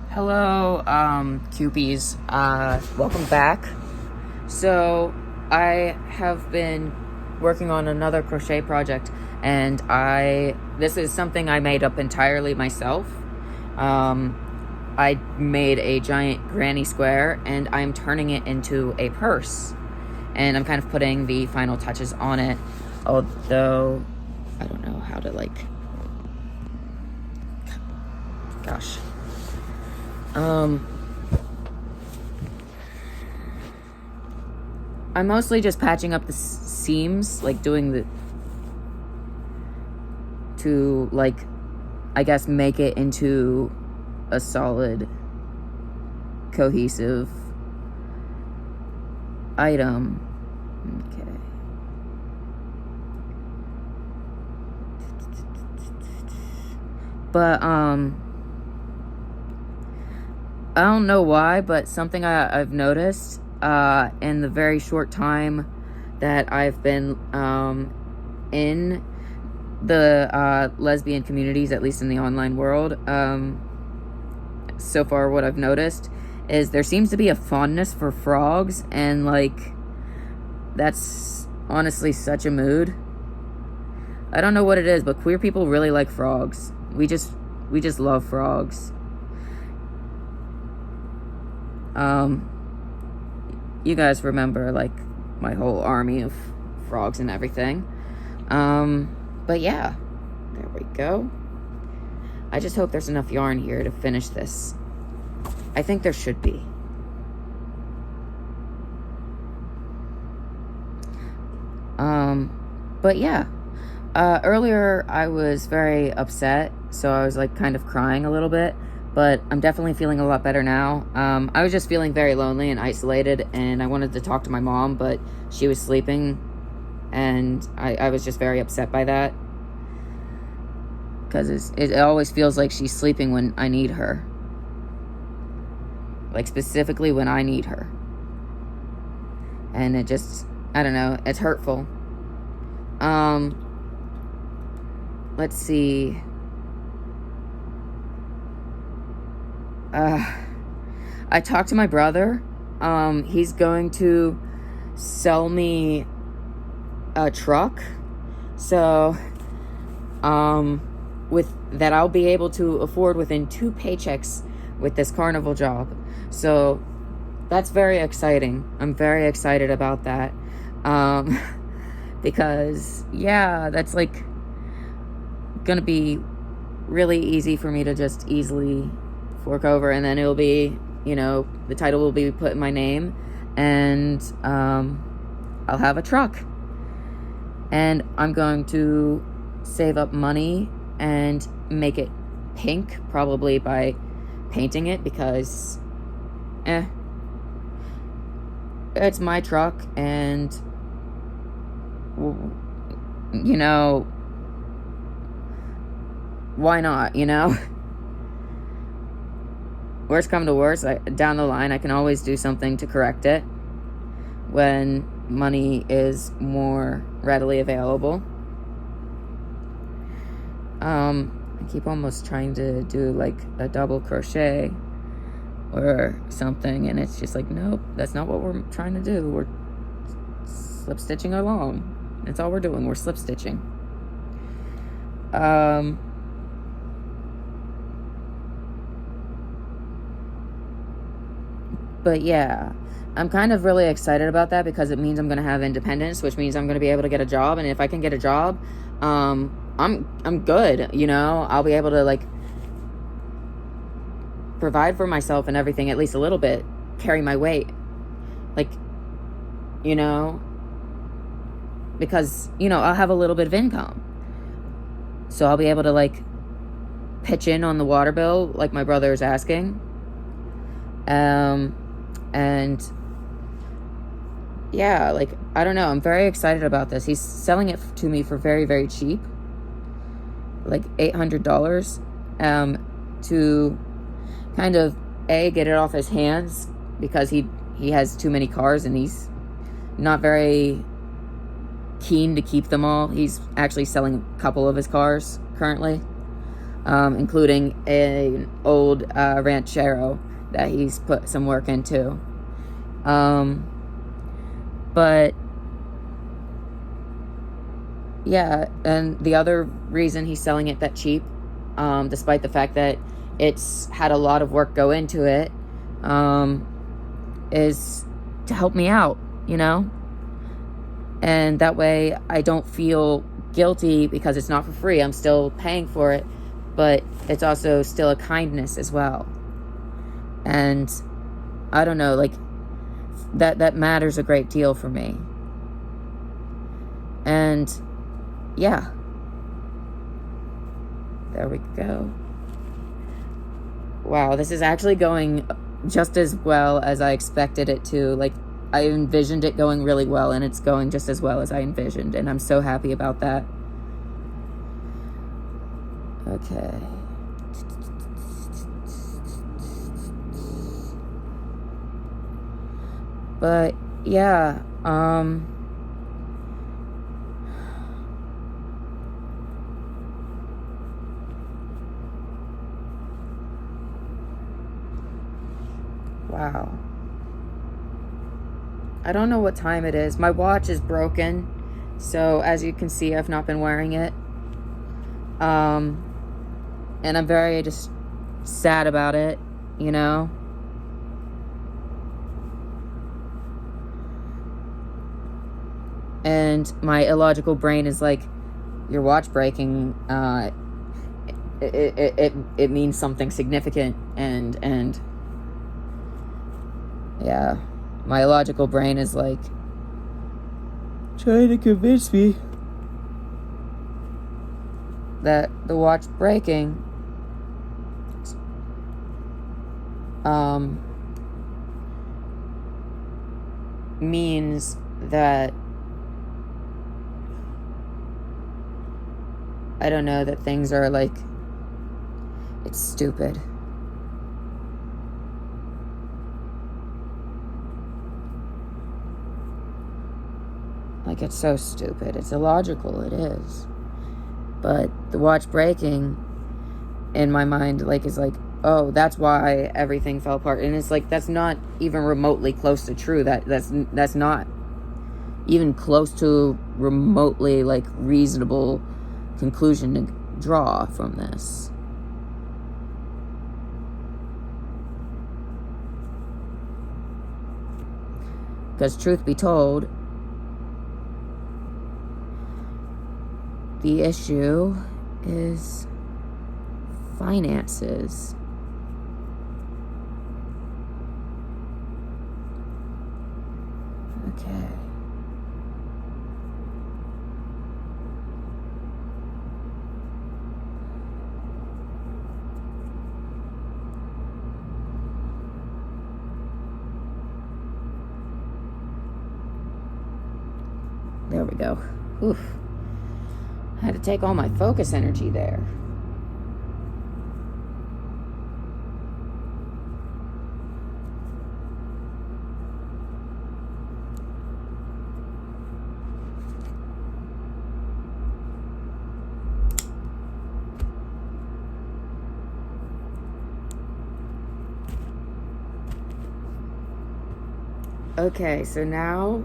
Hello, Cupies. Welcome back. So, I have been working on another crochet project, and this is something I made up entirely myself. I made a giant granny square, and I'm turning it into a purse. And I'm kind of putting the final touches on it, although I don't know how to, gosh. I'm mostly just patching up the seams, I guess, make it into a solid, cohesive item. Okay. But, I don't know why, but something I've noticed in the very short time that I've been in the lesbian communities, at least in the online world, so far what I've noticed is there seems to be a fondness for frogs, and that's honestly such a mood. I don't know what it is, but queer people really like frogs. We just love frogs. You guys remember, my whole army of frogs and everything. But yeah, there we go. I just hope there's enough yarn here to finish this. I think there should be. But yeah, earlier I was very upset, so I was kind of crying a little bit. But I'm definitely feeling a lot better now. I was just feeling very lonely and isolated, and I wanted to talk to my mom, but she was sleeping, and I was just very upset by that. Because it always feels like she's sleeping when I need her. Specifically when I need her. And it just, I don't know, it's hurtful. Let's see. I talked to my brother. He's going to sell me a truck. So, with that I'll be able to afford within 2 paychecks with this carnival job. So, that's very exciting. I'm very excited about that. Because, yeah, that's gonna be really easy for me to just easily fork over, and then it'll be, the title will be put in my name, and I'll have a truck, and I'm going to save up money and make it pink, probably by painting it, because it's my truck, and why not, Worst come to worst, down the line, I can always do something to correct it when money is more readily available. I keep almost trying to do a double crochet or something, and it's just nope, that's not what we're trying to do. We're slip stitching along. That's all we're doing. We're slip stitching. But yeah, I'm kind of really excited about that because it means I'm going to have independence, which means I'm going to be able to get a job. And if I can get a job, I'm good, I'll be able to provide for myself and everything, at least a little bit, carry my weight, because, I'll have a little bit of income. So I'll be able to pitch in on the water bill like my brother is asking. And yeah, I don't know, I'm very excited about this. He's selling it to me for very, very cheap, $800, to kind of get it off his hands, because he has too many cars and he's not very keen to keep them all. He's actually selling a couple of his cars currently. including an old ranchero that he's put some work into. But yeah, and the other reason he's selling it that cheap, despite the fact that it's had a lot of work go into it, is to help me out, you know? And that way I don't feel guilty because it's not for free. I'm still paying for it, but it's also still a kindness as well. And I don't know, like, that matters a great deal for me. And yeah, there we go. Wow, this is actually going just as well as I expected it to. Like, I envisioned it going really well, and it's going just as well as I envisioned, and I'm so happy about that. Okay. But yeah, wow. I don't know what time it is. My watch is broken, so as you can see, I've not been wearing it. And I'm very just sad about it, you know? And my illogical brain is like, your watch breaking, it means something significant, and yeah, my illogical brain is like trying to convince me that the watch breaking means that, I don't know, that things are like, it's stupid. Like, it's so stupid. It's illogical, it is. But the watch breaking in my mind, like, is like, oh, that's why everything fell apart. And it's like, that's not even remotely close to true. That's not even close to remotely, like, reasonable conclusion to draw from this. Because truth be told, the issue is finances. Okay. There we go. Oof. I had to take all my focus energy there. Okay, so now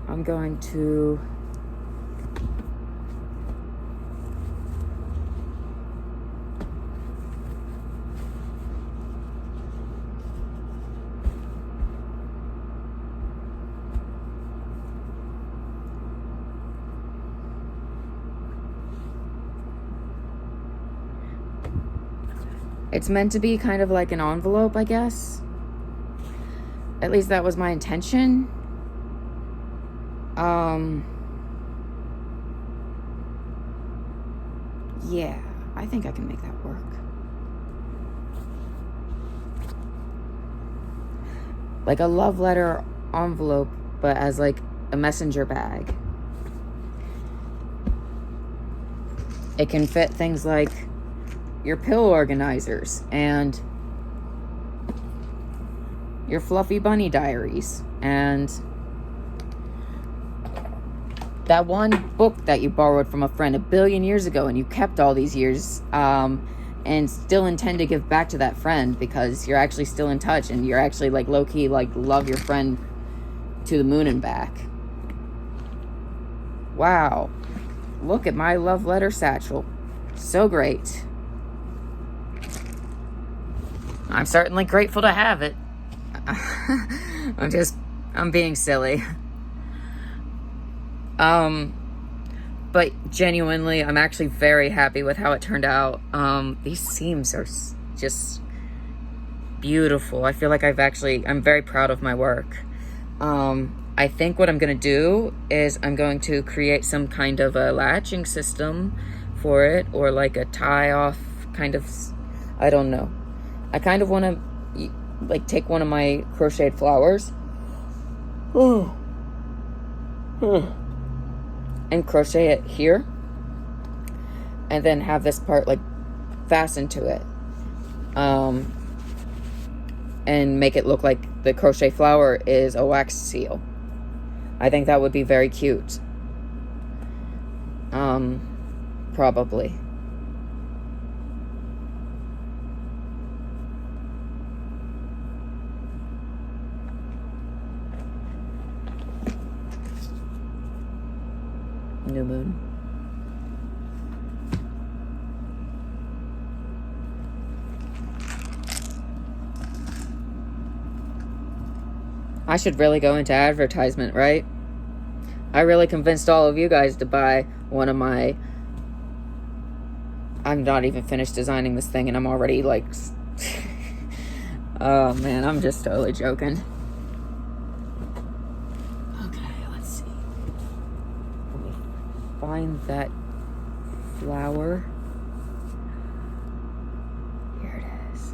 I'm going to it's meant to be kind of like an envelope, I guess. At least that was my intention. Yeah, I think I can make that work. Like a love letter envelope, but as like a messenger bag. It can fit things like your pill organizers and your fluffy bunny diaries and that one book that you borrowed from a friend 1 billion years ago and you kept all these years, and still intend to give back to that friend because you're actually still in touch and you're actually like low-key like love your friend to the moon and back. Wow. Look at my love letter satchel. So great. I'm certainly grateful to have it. I'm being silly. But genuinely, I'm actually very happy with how it turned out. These seams are just beautiful. I feel like I'm very proud of my work. I think what I'm going to do is I'm going to create some kind of a latching system for it, or like a tie-off kind of, I don't know. I kind of want to like take one of my crocheted flowers and crochet it here, and then have this part like fastened to it, and make it look like the crochet flower is a wax seal. I think that would be very cute. Probably. New moon. I should really go into advertisement, right? I really convinced all of you guys to buy one of my... I'm not even finished designing this thing and I'm already like... Oh man, I'm just totally joking. Okay, let's see. Let me find that flower. Here it is.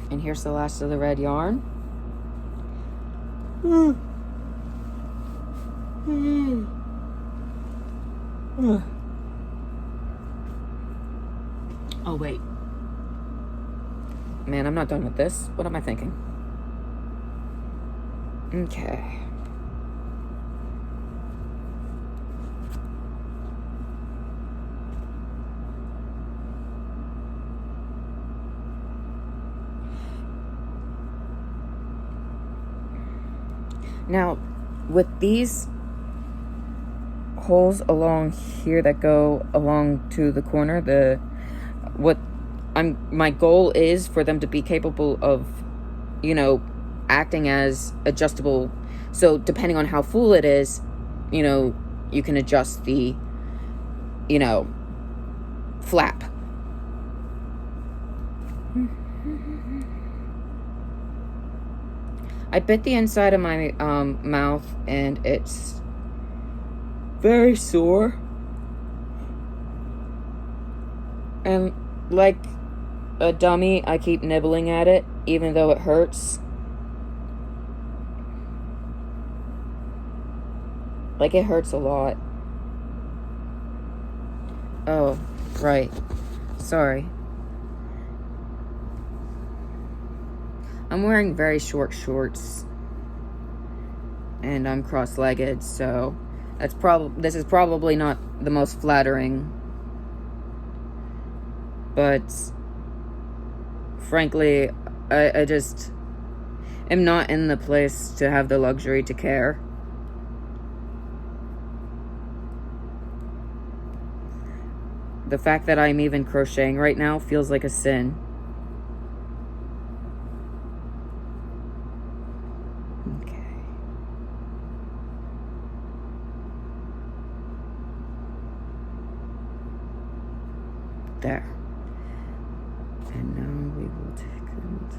And here's the last of the red yarn. Oh, wait. Man, I'm not done with this. What am I thinking? Okay. Now, with these holes along here that go along to the corner, my goal is for them to be capable of, acting as adjustable. So depending on how full it is, you can adjust the, flap. I bit the inside of my mouth and it's very sore. And like a dummy, I keep nibbling at it even though it hurts. Like it hurts a lot. Oh, right. Sorry. I'm wearing very short shorts and I'm cross-legged, so this is probably not the most flattering, but frankly, I just am not in the place to have the luxury to care. The fact that I'm even crocheting right now feels like a sin. There. And now we will take it.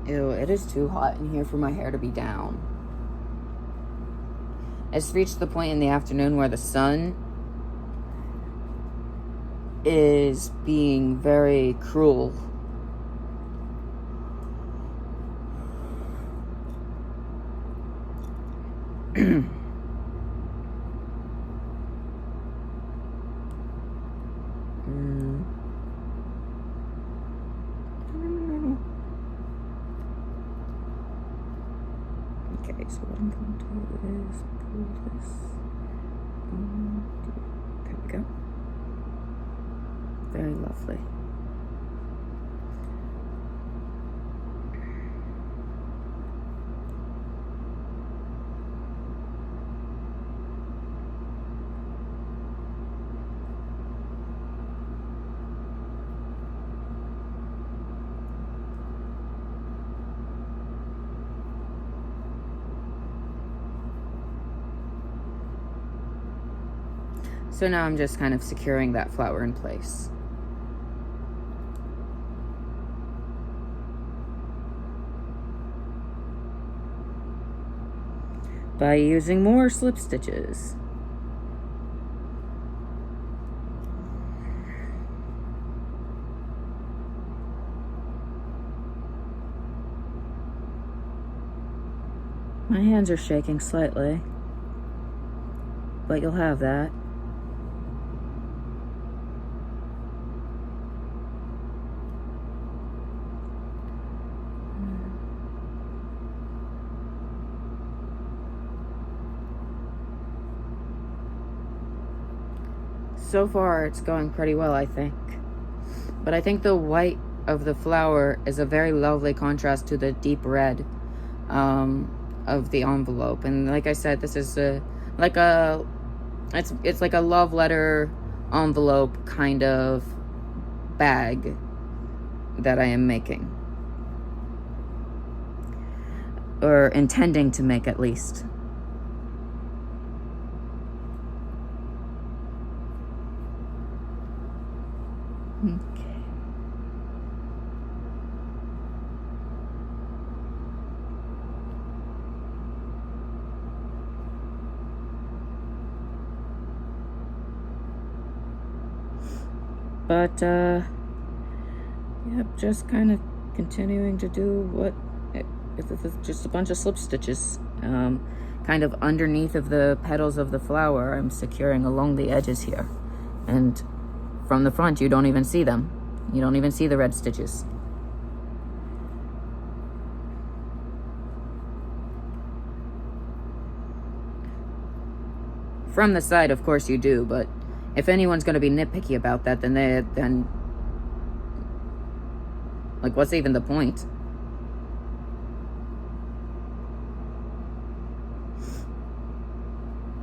Ew, it is too hot in here for my hair to be down. It's reached the point in the afternoon where the sun is being very cruel. Okay, so what I'm going to do is pull this. There we go. Very lovely. So now I'm just kind of securing that flower in place. By using more slip stitches. My hands are shaking slightly, but you'll have that. So far, it's going pretty well, I think. But I think the white of the flower is a very lovely contrast to the deep red of the envelope. And like I said, this is it's like a love letter envelope kind of bag that I am making. Or intending to make, at least. Okay. But, yep, just kind of continuing to do what, it's just a bunch of slip stitches. Kind of underneath of the petals of the flower, I'm securing along the edges here. And from the front, you don't even see them. You don't even see the red stitches. From the side, of course you do, but if anyone's going to be nitpicky about that, then like, what's even the point?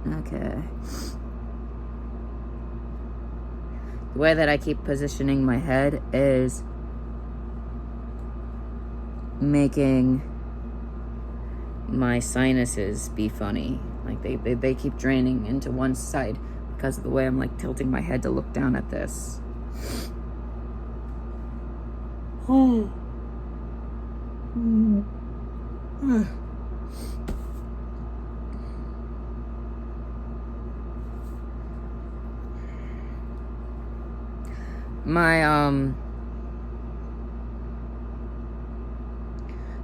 Okay. The way that I keep positioning my head is making my sinuses be funny. Like they keep draining into one side because of the way I'm like tilting my head to look down at this.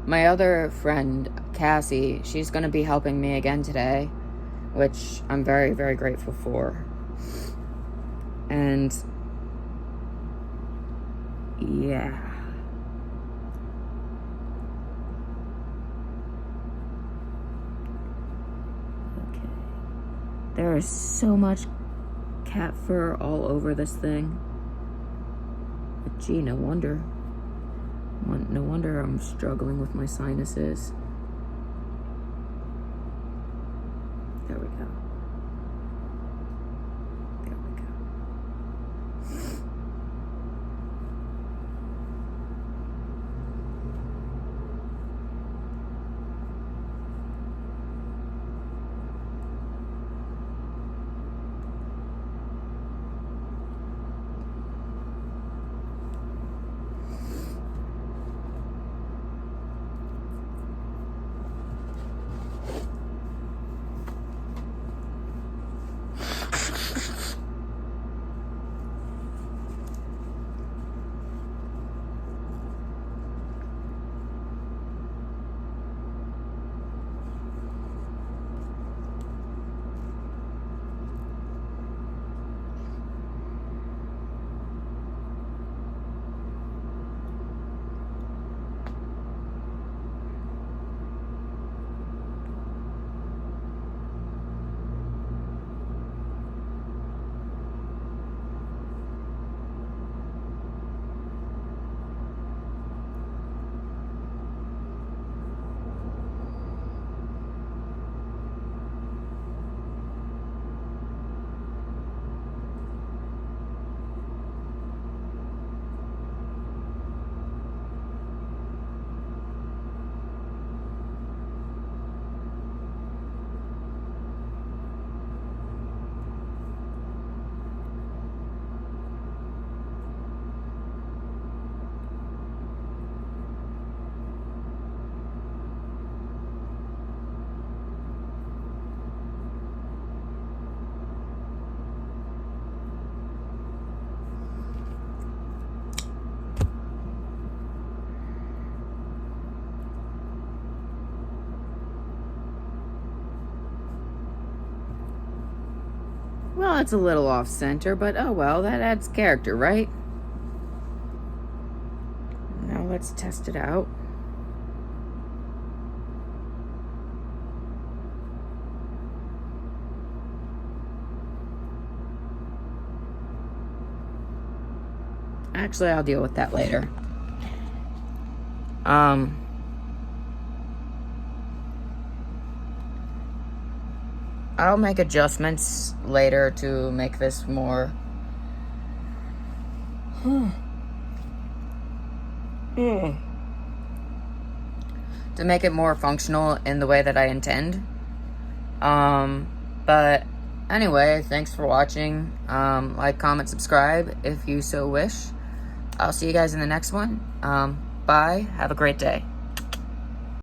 My other friend, Cassie, she's going to be helping me again today, which I'm very, very grateful for. And yeah. Okay. There is so much cat fur all over this thing. But gee, no wonder. No wonder I'm struggling with my sinuses. There we go. There we go. Well, it's a little off center, but oh well, that adds character, right? Now let's test it out. Actually, I'll deal with that later. I'll make adjustments later to make this more to make it more functional in the way that I intend. But anyway, thanks for watching. Like, comment, subscribe if you so wish. I'll see you guys in the next one. Bye. Have a great day.